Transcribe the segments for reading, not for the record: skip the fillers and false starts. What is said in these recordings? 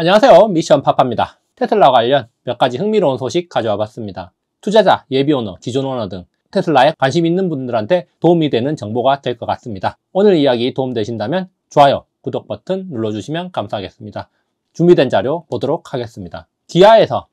안녕하세요, 미션 파파입니다. 테슬라 관련 몇 가지 흥미로운 소식 가져와 봤습니다. 투자자, 예비오너, 기존 오너 등 테슬라에 관심 있는 분들한테 도움이 되는 정보가 될 것 같습니다. 오늘 이야기 도움되신다면 좋아요, 구독 버튼 눌러주시면 감사하겠습니다. 준비된 자료 보도록 하겠습니다. 기아에서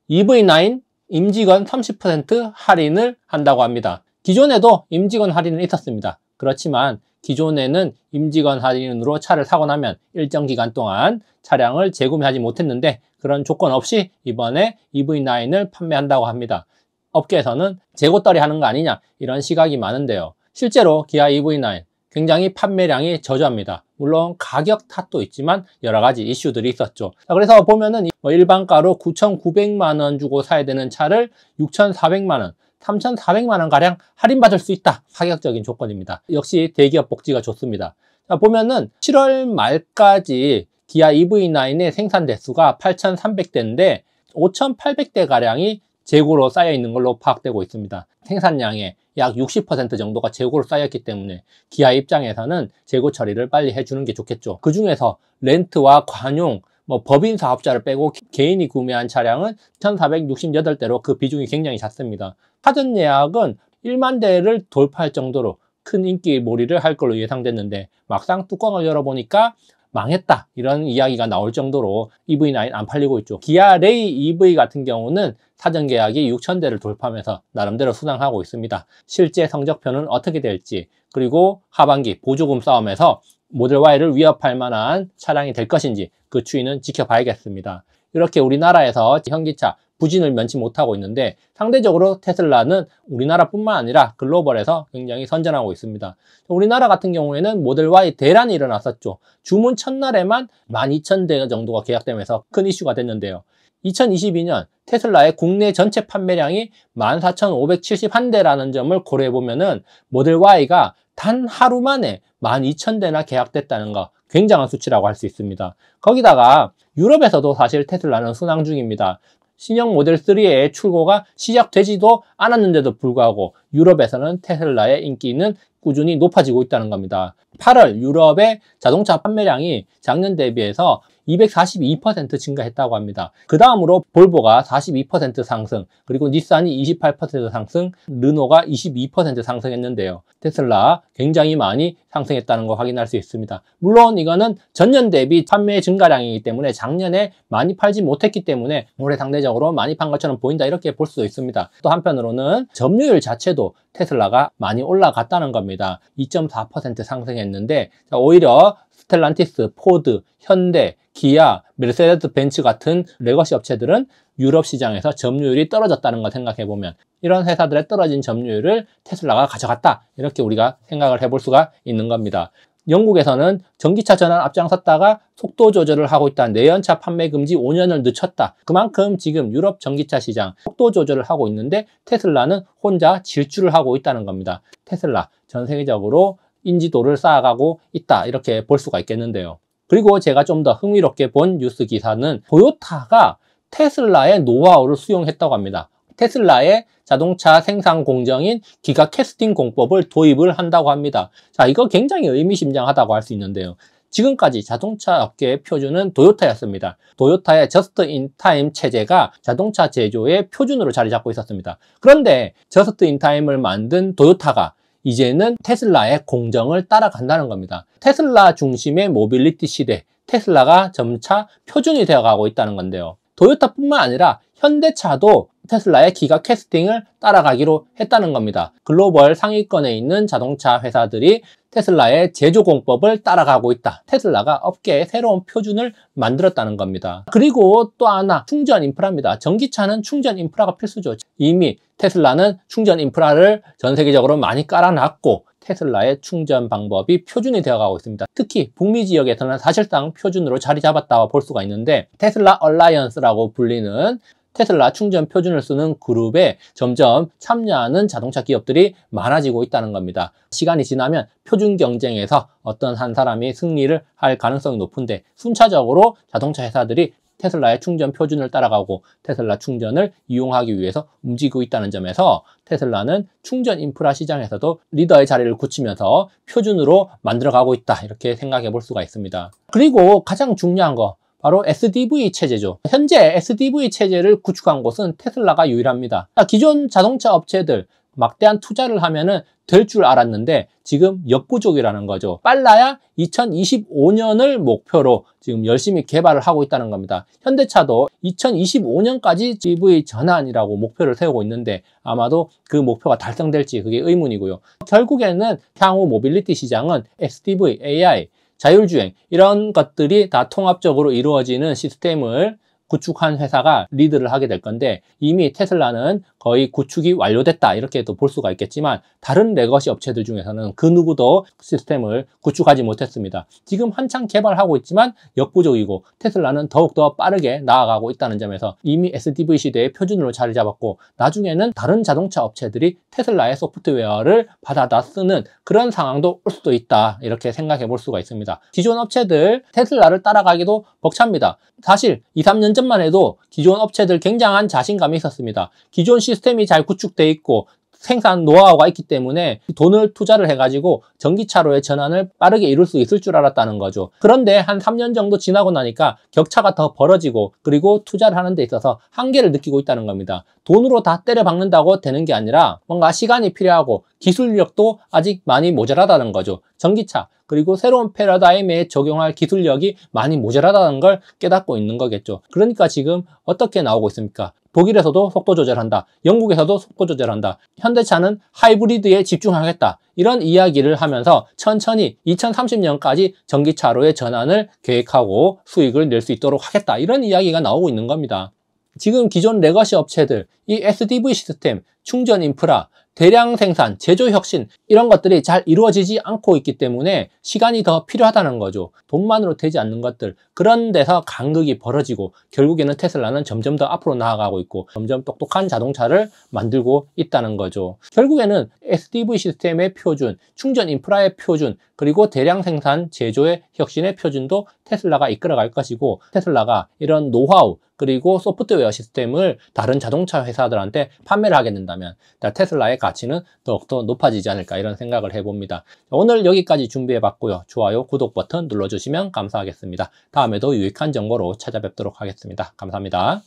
EV9 임직원 30% 할인을 한다고 합니다. 기존에도 임직원 할인은 있었습니다. 그렇지만 기존에는 임직원 할인으로 차를 사고 나면 일정 기간 동안 차량을 재구매하지 못했는데 그런 조건 없이 이번에 EV9을 판매한다고 합니다. 업계에서는 재고떨이 하는 거 아니냐 이런 시각이 많은데요. 실제로 기아 EV9 굉장히 판매량이 저조합니다. 물론 가격 탓도 있지만 여러 가지 이슈들이 있었죠. 그래서 보면은 일반가로 9,900만 원 주고 사야 되는 차를 6,400만 원 3,400만 원 가량 할인받을 수 있다. 파격적인 조건입니다. 역시 대기업 복지가 좋습니다. 자, 보면은 7월 말까지 기아 EV9의 생산 대수가 8,300대인데 5,800대 가량이 재고로 쌓여 있는 걸로 파악되고 있습니다. 생산량의 약 60% 정도가 재고로 쌓였기 때문에 기아 입장에서는 재고 처리를 빨리 해주는 게 좋겠죠. 그 중에서 렌트와 관용, 법인 사업자를 빼고 개인이 구매한 차량은 1,468대로 그 비중이 굉장히 작습니다. 사전 예약은 1만 대를 돌파할 정도로 큰 인기몰이를 할 걸로 예상됐는데 막상 뚜껑을 열어보니까 망했다 이런 이야기가 나올 정도로 EV9 안 팔리고 있죠. 기아 레이 EV 같은 경우는 사전 계약이 6,000대를 돌파하면서 나름대로 수상하고 있습니다. 실제 성적표는 어떻게 될지, 그리고 하반기 보조금 싸움에서 모델 Y를 위협할 만한 차량이 될 것인지 그 추이는 지켜봐야겠습니다. 이렇게 우리나라에서 현기차 부진을 면치 못하고 있는데 상대적으로 테슬라는 우리나라뿐만 아니라 글로벌에서 굉장히 선전하고 있습니다. 우리나라 같은 경우에는 모델 Y 대란이 일어났었죠. 주문 첫날에만 12,000대 정도가 계약되면서 큰 이슈가 됐는데요. 2022년 테슬라의 국내 전체 판매량이 14,571대라는 점을 고려해보면은 모델 Y가 단 하루 만에 12,000대나 계약됐다는 거 굉장한 수치라고 할 수 있습니다. 거기다가 유럽에서도 사실 테슬라는 순항 중입니다. 신형 모델 3의 출고가 시작되지도 않았는데도 불구하고 유럽에서는 테슬라의 인기는 꾸준히 높아지고 있다는 겁니다. 8월 유럽의 자동차 판매량이 작년 대비해서 242% 증가했다고 합니다. 그 다음으로 볼보가 42% 상승, 그리고 닛산이 28% 상승, 르노가 22% 상승했는데요. 테슬라 굉장히 많이 상승했다는 거 확인할 수 있습니다. 물론 이거는 전년 대비 판매 증가량이기 때문에 작년에 많이 팔지 못했기 때문에 올해 상대적으로 많이 판 것처럼 보인다 이렇게 볼 수도 있습니다. 또 한편으로는 점유율 자체도 테슬라가 많이 올라갔다는 겁니다. 2.4% 상승했는데 오히려 스텔란티스, 포드, 현대, 기아, 메르세데스 벤츠 같은 레거시 업체들은 유럽 시장에서 점유율이 떨어졌다는 걸 생각해보면 이런 회사들의 떨어진 점유율을 테슬라가 가져갔다 이렇게 우리가 생각을 해볼 수가 있는 겁니다. 영국에서는 전기차 전환 앞장섰다가 속도 조절을 하고 있다. 내연차 판매 금지 5년을 늦췄다. 그만큼 지금 유럽 전기차 시장 속도 조절을 하고 있는데 테슬라는 혼자 질주를 하고 있다는 겁니다. 테슬라 전 세계적으로 인지도를 쌓아가고 있다 이렇게 볼 수가 있겠는데요. 그리고 제가 좀 더 흥미롭게 본 뉴스 기사는 토요타가 테슬라의 노하우를 수용했다고 합니다. 테슬라의 자동차 생산 공정인 기가 캐스팅 공법을 도입을 한다고 합니다. 자, 이거 굉장히 의미심장하다고 할 수 있는데요. 지금까지 자동차 업계의 표준은 토요타였습니다. 토요타의 저스트 인 타임 체제가 자동차 제조의 표준으로 자리 잡고 있었습니다. 그런데 저스트 인 타임을 만든 토요타가 이제는 테슬라의 공정을 따라간다는 겁니다. 테슬라 중심의 모빌리티 시대, 테슬라가 점차 표준이 되어가고 있다는 건데요. 토요타뿐만 아니라 현대차도 테슬라의 기가 캐스팅을 따라가기로 했다는 겁니다. 글로벌 상위권에 있는 자동차 회사들이 테슬라의 제조 공법을 따라가고 있다. 테슬라가 업계의 새로운 표준을 만들었다는 겁니다. 그리고 또 하나 충전 인프라입니다. 전기차는 충전 인프라가 필수죠. 이미 테슬라는 충전 인프라를 전 세계적으로 많이 깔아놨고 테슬라의 충전 방법이 표준이 되어가고 있습니다. 특히 북미 지역에서는 사실상 표준으로 자리 잡았다고 볼 수가 있는데 테슬라 얼라이언스라고 불리는 테슬라 충전 표준을 쓰는 그룹에 점점 참여하는 자동차 기업들이 많아지고 있다는 겁니다. 시간이 지나면 표준 경쟁에서 어떤 한 사람이 승리를 할 가능성이 높은데 순차적으로 자동차 회사들이 테슬라의 충전 표준을 따라가고 테슬라 충전을 이용하기 위해서 움직이고 있다는 점에서 테슬라는 충전 인프라 시장에서도 리더의 자리를 굳히면서 표준으로 만들어가고 있다, 이렇게 생각해 볼 수가 있습니다. 그리고 가장 중요한 거, 바로 SDV 체제죠. 현재 SDV 체제를 구축한 곳은 테슬라가 유일합니다. 기존 자동차 업체들 막대한 투자를 하면은 될 줄 알았는데 지금 역부족이라는 거죠. 빨라야 2025년을 목표로 지금 열심히 개발을 하고 있다는 겁니다. 현대차도 2025년까지 EV 전환이라고 목표를 세우고 있는데 아마도 그 목표가 달성될지 그게 의문이고요. 결국에는 향후 모빌리티 시장은 SDV, AI, 자율주행 이런 것들이 다 통합적으로 이루어지는 시스템을 구축한 회사가 리드를 하게 될 건데 이미 테슬라는 거의 구축이 완료됐다 이렇게도 볼 수가 있겠지만 다른 레거시 업체들 중에서는 그 누구도 시스템을 구축하지 못했습니다. 지금 한창 개발하고 있지만 역부족이고 테슬라는 더욱더 빠르게 나아가고 있다는 점에서 이미 SDV 시대의 표준으로 자리 잡았고 나중에는 다른 자동차 업체들이 테슬라의 소프트웨어를 받아다 쓰는 그런 상황도 올 수도 있다 이렇게 생각해 볼 수가 있습니다. 기존 업체들 테슬라를 따라가기도 벅찹니다. 사실 2, 3년 전만 해도 기존 업체들 굉장한 자신감이 있었습니다. 기존 시스템이 잘 구축되어 있고 생산 노하우가 있기 때문에 돈을 투자를 해가지고 전기차로의 전환을 빠르게 이룰 수 있을 줄 알았다는 거죠. 그런데 한 3년 정도 지나고 나니까 격차가 더 벌어지고 그리고 투자를 하는 데 있어서 한계를 느끼고 있다는 겁니다. 돈으로 다 때려 박는다고 되는 게 아니라 뭔가 시간이 필요하고 기술력도 아직 많이 모자라다는 거죠. 전기차 그리고 새로운 패러다임에 적용할 기술력이 많이 모자라다는 걸 깨닫고 있는 거겠죠. 그러니까 지금 어떻게 나오고 있습니까? 독일에서도 속도 조절한다. 영국에서도 속도 조절한다. 현대차는 하이브리드에 집중하겠다. 이런 이야기를 하면서 천천히 2030년까지 전기차로의 전환을 계획하고 수익을 낼 수 있도록 하겠다. 이런 이야기가 나오고 있는 겁니다. 지금 기존 레거시 업체들, 이 SDV 시스템, 충전 인프라, 대량 생산, 제조 혁신 이런 것들이 잘 이루어지지 않고 있기 때문에 시간이 더 필요하다는 거죠. 돈만으로 되지 않는 것들 그런 데서 간극이 벌어지고 결국에는 테슬라는 점점 더 앞으로 나아가고 있고 점점 똑똑한 자동차를 만들고 있다는 거죠. 결국에는 SDV 시스템의 표준, 충전 인프라의 표준 그리고 대량 생산, 제조의 혁신의 표준도 테슬라가 이끌어갈 것이고 테슬라가 이런 노하우 그리고 소프트웨어 시스템을 다른 자동차 회사들한테 판매를 하게 된다면 테슬라의 가치는 더욱더 높아지지 않을까 이런 생각을 해봅니다. 오늘 여기까지 준비해봤고요. 좋아요, 구독 버튼 눌러주시면 감사하겠습니다. 다음에도 유익한 정보로 찾아뵙도록 하겠습니다. 감사합니다.